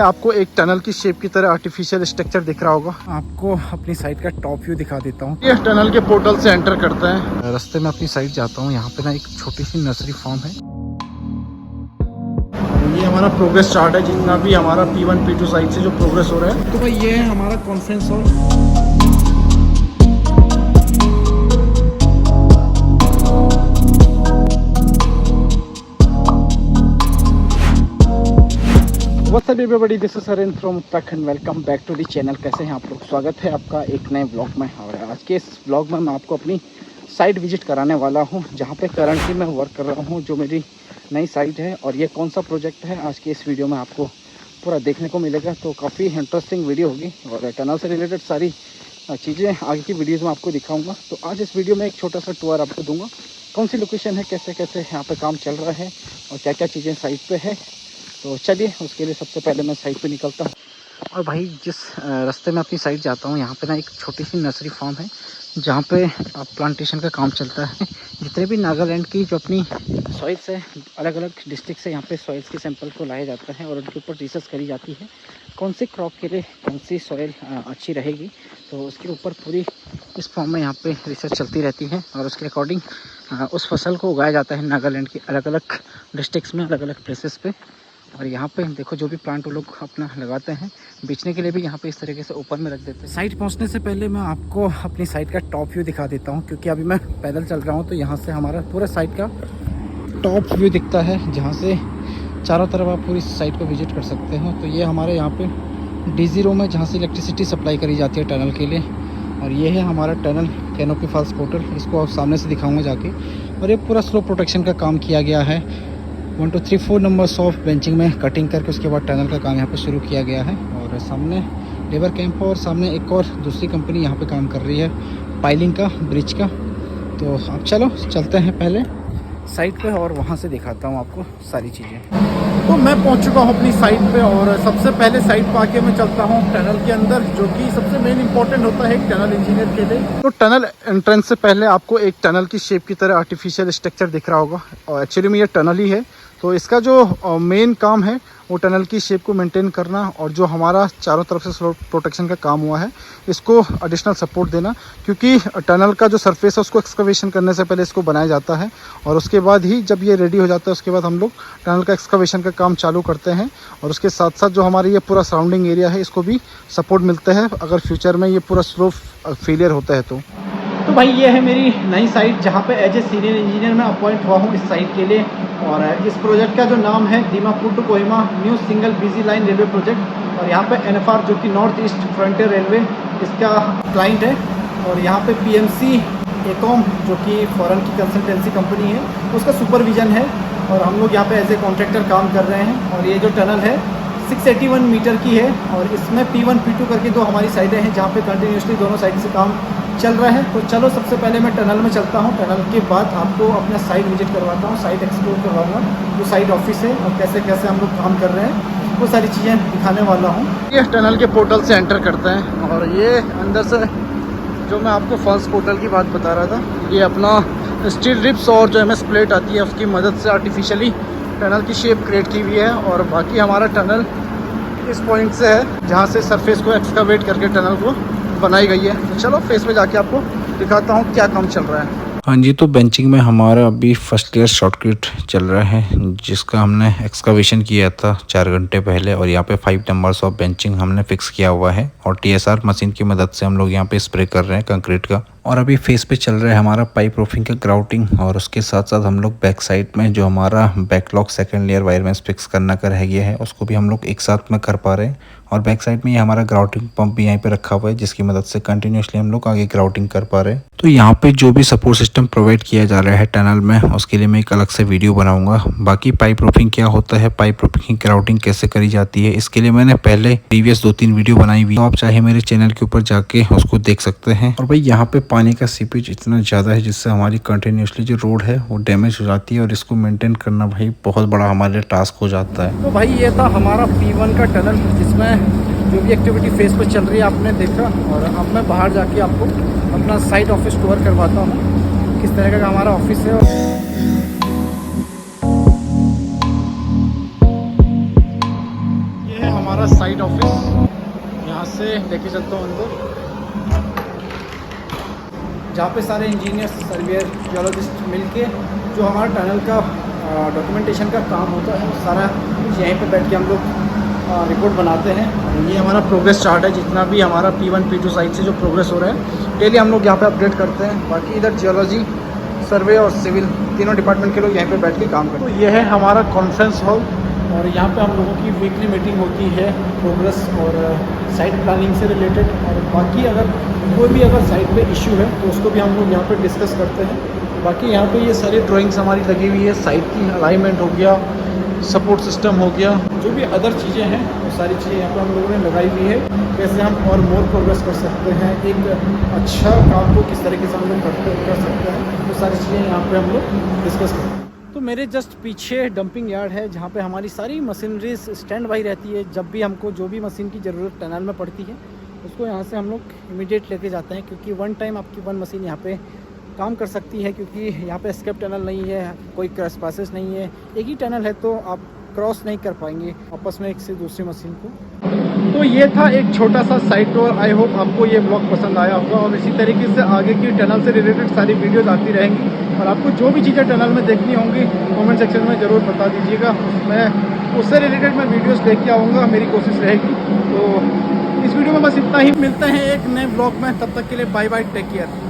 आपको एक टनल की शेप की तरह आर्टिफिशियल स्ट्रक्चर दिख रहा होगा। आपको अपनी साइट का टॉप व्यू दिखा देता हूँ। ये टनल के पोर्टल से एंटर करते हैं। रास्ते में अपनी साइट जाता हूँ। यहाँ पे ना एक छोटी सी नर्सरी फार्म है। ये हमारा प्रोग्रेस चार्ट है, जितना भी हमारा P1 P2 साइट से जो प्रोग्रेस हो रहा है। तो भाई ये है हमारा conference hall. What's up everybody, this is Haren from Uttarakhand. Welcome back to the channel. कैसे हैं आप लोग? स्वागत है आपका एक नए ब्लॉग में। और आज के इस ब्लॉग में मैं आपको अपनी साइट विजिट कराने वाला हूं, जहां पे करंटली मैं वर्क कर रहा हूं, जो मेरी नई साइट है। और ये कौन सा प्रोजेक्ट है, आज के इस वीडियो में आपको पूरा देखने को मिलेगा। तो काफ़ी इंटरेस्टिंग वीडियो होगी और टनल से रिलेटेड सारी चीज़ें आगे की वीडियोज़ में आपको दिखाऊँगा। तो आज इस वीडियो में एक छोटा सा टूर आपको दूँगा, कौन सी लोकेशन है, कैसे कैसे यहाँ पर काम चल रहा है और क्या क्या चीज़ें साइट पर है। तो चलिए, उसके लिए सबसे पहले मैं साइट पे निकलता हूँ। और भाई जिस रास्ते में अपनी साइट जाता हूँ, यहाँ पे ना एक छोटी सी नर्सरी फार्म है, जहाँ पे प्लांटेशन का काम चलता है। जितने भी नागालैंड की जो अपनी सॉइल्स है, अलग अलग डिस्ट्रिक्ट से यहाँ पे सॉइल्स के सैंपल को लाया जाता है और उनके ऊपर रिसर्च करी जाती है कौन सी क्रॉप के लिए कौन सी सॉइल अच्छी रहेगी। तो उसके ऊपर पूरी इस फॉर्म में यहाँ पे रिसर्च चलती रहती है और उसके अकॉर्डिंग उस फसल को उगाया जाता है नागालैंड की अलग अलग डिस्ट्रिक्ट्स में, अलग अलग प्लेसेस पे। और यहाँ पे देखो, जो भी प्लांट वो लोग अपना लगाते हैं बेचने के लिए भी यहाँ पे इस तरीके से ओपन में रख देते हैं। साइट पहुँचने से पहले मैं आपको अपनी साइट का टॉप व्यू दिखा देता हूँ, क्योंकि अभी मैं पैदल चल रहा हूँ। तो यहाँ से हमारा पूरा साइट का टॉप व्यू दिखता है, जहाँ से चारों तरफ आप पूरी साइट को विजिट कर सकते हो। तो ये हमारे यहाँ पे डीजी रूम है, जहाँ से इलेक्ट्रिसिटी सप्लाई करी जाती है टनल के लिए। और ये है हमारा टनल कैनोपी फॉल्स पोर्टल, इसको आप सामने से दिखाऊंगा जाके। और ये पूरा स्लो प्रोटेक्शन का काम किया गया है। 1 2 3 4 नंबर्स ऑफ बेंचिंग में कटिंग करके उसके बाद टनल का काम यहाँ पे शुरू किया गया है। और सामने लेबर कैंप और सामने एक और दूसरी कंपनी यहाँ पे काम कर रही है पाइलिंग का, ब्रिज का। तो अब चलो चलते हैं पहले साइट पे और वहाँ से दिखाता हूँ आपको सारी चीज़ें। तो मैं पहुँच चुका हूँ अपनी साइट पे और सबसे पहले साइट पे आके मैं चलता हूँ टनल के अंदर, जो कि सबसे मेन इंपॉर्टेंट होता है एक टनल इंजीनियर के लिए। तो टनल एंट्रेंस से पहले आपको एक टनल की शेप की तरह आर्टिफिशियल स्ट्रक्चर दिख रहा होगा और एक्चुअली में ये टनल ही है। तो इसका जो मेन काम है वो टनल की शेप को मेंटेन करना और जो हमारा चारों तरफ से स्लो प्रोटेक्शन का काम हुआ है इसको एडिशनल सपोर्ट देना, क्योंकि टनल का जो सरफेस है उसको एक्सकवेशन करने से पहले इसको बनाया जाता है और उसके बाद ही जब ये रेडी हो जाता है उसके बाद हम लोग टनल का एक्सकवेशन का काम चालू करते हैं। और उसके साथ साथ जो हमारी ये पूरा सराउंडिंग एरिया है इसको भी सपोर्ट मिलता है अगर फ्यूचर में ये पूरा स्लो फेलियर होता है तो भाई ये है मेरी नई साइट, जहाँ पे एज ए सीनियर इंजीनियर मैं अपॉइंट हुआ हूँ इस साइट के लिए। और इस प्रोजेक्ट का जो नाम है Dimapur to Kohima new single BG line railway project. और यहाँ पे NFR जो कि नॉर्थ ईस्ट फ्रंटियर रेलवे इसका क्लाइंट है। और यहाँ पे PMC एकॉम जो कि फॉरेन की कंसल्टेंसी कंपनी है उसका सुपरविजन है। और हम लोग यहाँ पे एज ए कॉन्ट्रैक्टर काम कर रहे हैं। और ये जो टनल है 681 मीटर की है और इसमें P1 P2 करके दो हमारी साइडें हैं, जहाँ पे कंटिन्यूसली दोनों साइड से काम चल रहा है। तो चलो सबसे पहले मैं टनल में चलता हूँ। टनल के बाद आपको अपना साइट विजिट करवाता हूँ, साइट एक्सप्लोर करवाऊँगा, जो साइट ऑफिस है और कैसे कैसे हम लोग काम कर रहे हैं वो सारी चीज़ें दिखाने वाला हूँ। ये टनल के पोर्टल से एंटर करते हैं और ये अंदर से जो मैं आपको फॉल्स पोर्टल की बात बता रहा था, ये अपना स्टील रिप्स और जो MS प्लेट आती है उसकी मदद से आर्टिफिशियली टनल की शेप क्रिएट की हुई है। और बाकी हमारा टनल इस पॉइंट से है जहाँ से सरफेस को एक्सकावेट करके टनल को बनाई गई है। तो चलो फेस पे जाके आपको दिखाता हूँ क्या काम चल रहा है। हाँ जी, तो बेंचिंग में हमारा अभी फर्स्ट ईयर शॉर्टकट चल रहा है, जिसका हमने एक्सकावेशन किया था 4 घंटे पहले। और यहाँ पे 5 नंबर्स ऑफ बेंचिंग हमने फिक्स किया हुआ है और TSR मशीन की मदद से हम लोग यहाँ पे स्प्रे कर रहे हैं कंक्रीट का। और अभी फेस पे चल रहा है हमारा पाइप रूफिंग का ग्राउटिंग। और उसके साथ साथ हम लोग बैक साइड में जो हमारा बैकलॉग सेकंड लेयर वायरमेंस फिक्स करना का रह गया है उसको भी हम लोग एक साथ में कर पा रहे हैं। और बैक साइड में ये हमारा ग्राउटिंग पंप भी यहीं पे रखा हुआ है, जिसकी मदद से कंटिन्यूसली हम लोग आगे ग्राउटिंग कर पा रहे हैं। तो यहाँ पे जो भी सपोर्ट सिस्टम प्रोवाइड किया जा रहा है टनल में, उसके लिए मैं एक अलग से वीडियो बनाऊंगा। बाकी पाइप रूफिंग क्या होता है, पाइप रूफिंग की ग्राउटिंग कैसे करी जाती है, इसके लिए मैंने पहले प्रीवियस 2-3 वीडियो बनाई हुई, तो आप चाहे मेरे चैनल के ऊपर जाके उसको देख सकते हैं। और भाई यहाँ पे पानी का सीपेज इतना ज़्यादा है जिससे हमारी कंटिन्यूसली जो रोड है वो डैमेज हो जाती है और इसको मेंटेन करना भाई बहुत बड़ा हमारे लिए टास्क हो जाता है। तो भाई ये था हमारा P1 का टनल, जिसमें जो भी एक्टिविटी फेस पर चल रही है आपने देखा। और अब मैं बाहर जाके आपको अपना साइट ऑफिस टूर करवाता हूँ, किस तरह का हमारा ऑफिस है। ये है हमारा साइट ऑफिस, यहाँ से लेके चलता हूँ अंदर, जहाँ पे सारे इंजीनियर्स, सर्वेयर, जियोलॉजिस्ट मिलके जो हमारा टनल का डॉक्यूमेंटेशन का काम होता है सारा यहीं पे बैठ के हम लोग रिपोर्ट बनाते हैं। और ये हमारा प्रोग्रेस चार्ट है, जितना भी हमारा P1 P2 साइड से जो प्रोग्रेस हो रहा है डेली हम लोग यहाँ पे अपडेट करते हैं। बाकी इधर जियोलॉजी, सर्वे और सिविल तीनों डिपार्टमेंट के लोग यहीं पे बैठ के काम करते हैं। तो ये है हमारा कॉन्फ्रेंस हॉल और यहाँ पे हम लोगों की वीकली मीटिंग होती है प्रोग्रेस और साइट प्लानिंग से रिलेटेड, और बाकी अगर कोई भी अगर साइट पे इशू है तो उसको भी हम लोग यहाँ पे डिस्कस करते हैं। बाकी यहाँ पे ये सारी ड्राइंग्स हमारी लगी हुई है, साइट की अलाइनमेंट हो गया, सपोर्ट सिस्टम हो गया, जो भी अदर चीज़ें हैं वो सारी चीज़ें यहाँ पे हम लोगों ने लगाई हुई है। कैसे हम और मोर प्रोग्रेस कर सकते हैं, एक अच्छा काम को किस तरीके से हम लोग कर सकते हैं, वो सारी चीज़ें यहाँ पे हम लोग डिस्कस करते हैं। तो मेरे जस्ट पीछे डंपिंग यार्ड है, जहाँ पे हमारी सारी मशीनरी स्टैंड बाई रहती है। जब भी हमको जो भी मशीन की ज़रूरत टनल में पड़ती है उसको यहाँ से हम लोग इमीडिएट लेके जाते हैं, क्योंकि वन टाइम आपकी वन मशीन यहाँ पे काम कर सकती है, क्योंकि यहाँ पे एस्केप टनल नहीं है, कोई क्रॉस पासेस नहीं है, एक ही टनल है, तो आप क्रॉस नहीं कर पाएंगे आपस में एक से दूसरी मशीन को। तो ये था एक छोटा सा साइट टूर। आई होप आपको ये ब्लॉग पसंद आया होगा, और इसी तरीके से आगे की टनल से रिलेटेड सारी वीडियोस आती रहेंगी, और आपको जो भी चीज़ें टनल में देखनी होंगी कमेंट सेक्शन में ज़रूर बता दीजिएगा, उससे रिलेटेड मैं वीडियोस लेके आऊँगा, मेरी कोशिश रहेगी। तो इस वीडियो में बस इतना ही, मिलते हैं एक नए ब्लॉग में, तब तक के लिए बाय बाय, टेक केयर।